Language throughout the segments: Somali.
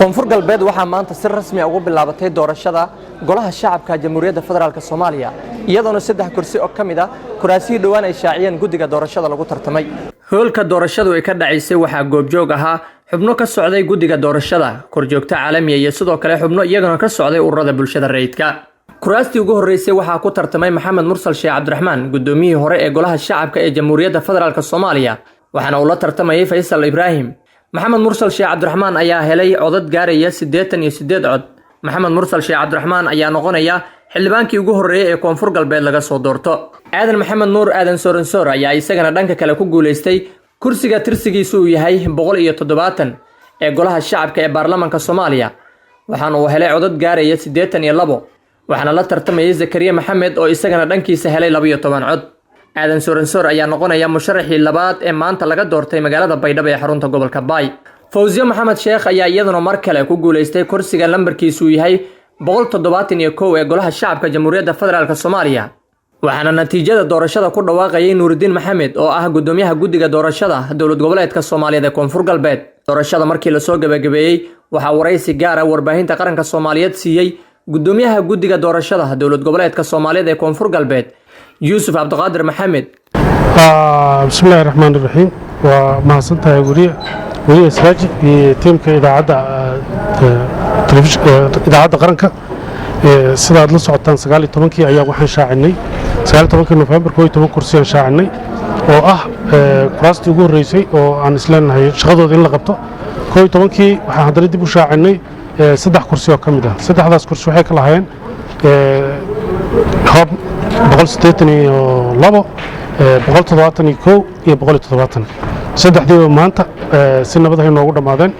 koonfur galbeed waxaa maanta si rasmi ah ugu bilaabatay doorashada golaha shacabka jamhuuriyadda federaalk Soomaaliya iyadoona 3 kursi oo kamid ah kuraasii dhawaan ay shaaciyeen guddiga doorashada lagu tartamay. Hoolka doorashadu ay ka dhacaysay waxaa goobjoog ahaa xubno ka socday guddiga doorashada, korjoogta caalamiga iyo sidoo kale xubno iyagana ka socday ururada bulshada rayidka. kuraastii ugu horeysay waxaa ku tartamay Maxamed Mursal Sheekh Cabdiraxmaan, gudoomiyihii hore ee golaha shacabka ee jamhuuriyadda federaalk Soomaaliya, waxaana uu la tartamayay Faysal Ibrahim. Maxamed Mursal Sheekh Cabdiraxmaan ayaa helay codad gaaraya 88 cod. Maxamed Mursal Sheekh Cabdiraxmaan ayaa noqonaya xildhibaankii ugu horeeyay ee koonfur galbeed laga soo doorto. Aadan Maxamed Nuur Aadan Soorensor ayaa isagana dhanka kale ku guuleystay kursiga tirsigiisu uu yahay 170 ee golaha shacabka ee baarlamaanka Soomaaliya, waxaana uu helay codad gaaraya 82. waxaana la tartamayay Zakariya Maxamed oo isagana dhankiisa helay 12 cod. Aadan Soorensor ayaa noqonaya musharaxii labaad ee maanta laga doortay magaalada Baydhabo ee xarunta gobolka Baay. Fawziyo Maxamed Sheekh ayaa iyaduna mar kale ku guuleystay kursiga lambarkiisu yahay 171 ee golaha shacabka jamhuuriyadda federaalk Soomaaliya, waxaana natiijada doorashada ku dhawaaqayay Nuuridiin Maxamed oo ah gudoomiyaha guddiga doorashada dowlad goboleedka Soomaaliyeed ee koonfur galbeed. doorashada markii la soo gabagabeeyay waxaa waraysi gaar ah warbaahinta qaranka Soomaaliyeed siiyay gudoomiyaha guddiga doorashada dowlad goboleedka Soomaaliyeed ee koonfur galbeed Yuusuf Abdiqaadir Maxamed. Bismillahir Rahmaanir Rahiim. waa mahadsantahay wariye Siraaji iyo tiimka idaacadda qaranka. sidaad la socotaan 19 ayaa waxaan shaacinay 19 November 12 kursi aan shaacinay oo ah kuraastii ugu horeysay oo aan isleenahay shaqadooda in la qabto. 12 waxaan haddana dib u shaacinay 3 kursi oo kamid ah. 3daas kursi waxay kala hayeen hab 182 171 iyo 170. saddexdiiba maanta si nabad ah inoogu dhamaadeen.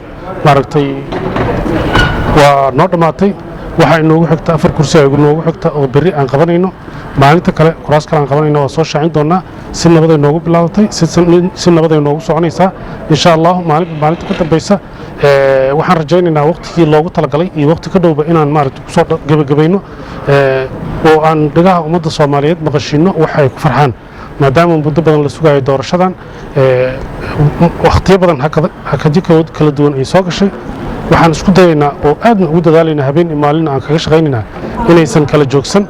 maaragtay waa noo dhamaatay. waxaa inoogu xigta 4 kursi ay inoogu xigta oo berri aan qabanayno. maalinta kale kuraas kale aan qabanayno waa soo shaacin doonaa. si nabad ay noogu bilaabatay, si nabad ay noogu soconaysaa insha Allah. maalinta ka dambaysa waxaan rajaynaynaa waqtigii loogu talagalay iyo waqti ka dhowba inaan maaragtay ku soo gabagabayno oo aan dhigaha ummadda Soomaaliyeed maqashino waxay ku farxaan, maadaama muddo badan la sugayo doorashadan. waqtiyo badan hakadikood kala duwan ay soo gashay. waxaan isku dayaynaa oo aadna ugu dadaalaynaa habeen iyo maalin aan kaga shaqaynaynaa inaysan kala joogsan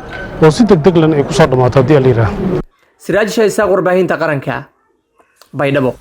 oo si degdeg lan ay ku soo dhamaato haddii la yiraahdo. Siraaj Sheekh, warbaahinta qaranka, Baydhabo.